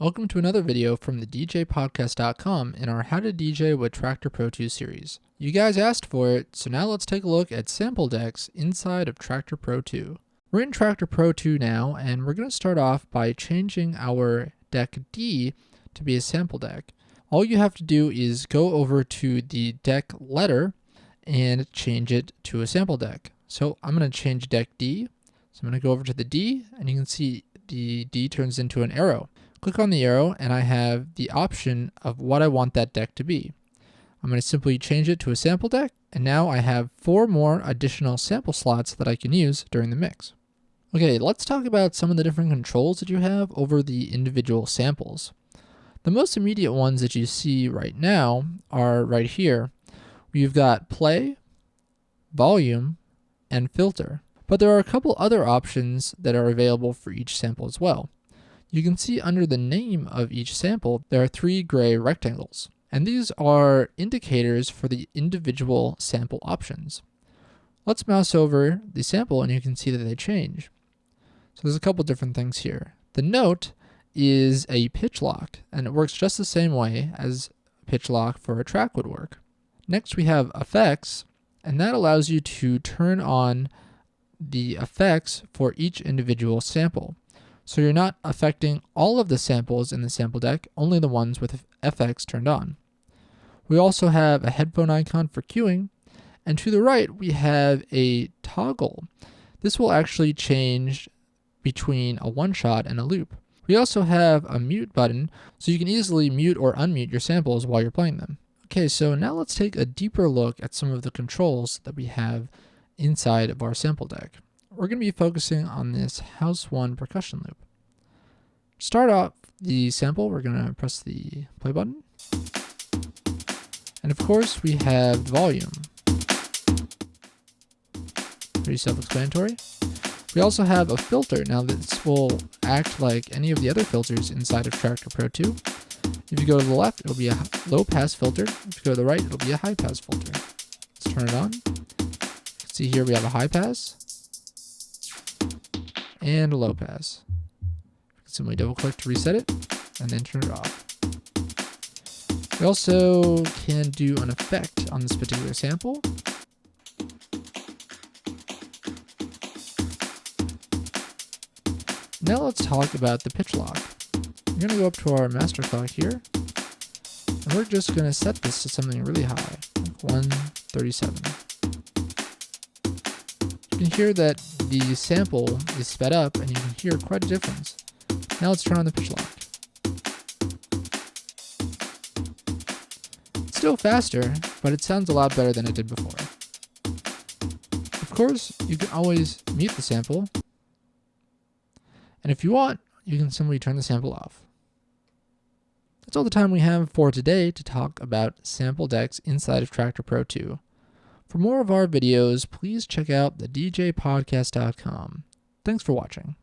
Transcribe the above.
Welcome to another video from the DJpodcast.com in our How to DJ with Traktor Pro 2 series. You guys asked for it, so now let's take a look at sample decks inside of Traktor Pro 2. We're in Traktor Pro 2 now, and we're going to start off by changing our deck D to be a sample deck. All you have to do is go over to the deck letter and change it to a sample deck. So I'm going to change deck D. So I'm going to go over to the D, and you can see the D turns into an arrow. Click on the arrow and I have the option of what I want that deck to be. I'm going to simply change it to a sample deck, and now I have 4 more additional sample slots that I can use during the mix. Okay, let's talk about some of the different controls that you have over the individual samples. The most immediate ones that you see right now are right here. We've got play, volume, and filter. But there are a couple other options that are available for each sample as well. You can see under the name of each sample, there are 3 gray rectangles, and these are indicators for the individual sample options. Let's mouse over the sample and you can see that they change. So there's a couple different things here. The note is a pitch lock, and it works just the same way as pitch lock for a track would work. Next we have effects, and that allows you to turn on the effects for each individual sample. So you're not affecting all of the samples in the sample deck, only the ones with FX turned on. We also have a headphone icon for queuing, and to the right we have a toggle. This will actually change between a one-shot and a loop. We also have a mute button, so you can easily mute or unmute your samples while you're playing them. Okay, so now let's take a deeper look at some of the controls that we have inside of our sample deck. We're going to be focusing on this house 1 percussion loop. To start off the sample, we're going to press the play button. And of course, we have volume. Pretty self-explanatory. We also have a filter. Now this will act like any of the other filters inside of Traktor Pro 2. If you go to the left, it'll be a low pass filter. If you go to the right, it'll be a high pass filter. Let's turn it on. See here we have a high pass and a low pass. Simply double click to reset it and then turn it off. We also can do an effect on this particular sample. Now let's talk about the pitch lock. We're going to go up to our master clock here, and we're just going to set this to something really high, like 137. You can hear that the sample is sped up, and you can hear quite a difference. Now let's turn on the pitch lock. It's still faster, but it sounds a lot better than it did before. Of course, you can always mute the sample, and if you want, you can simply turn the sample off. That's all the time we have for today to talk about sample decks inside of Traktor Pro 2. For more of our videos, please check out the DJpodcast.com. Thanks for watching.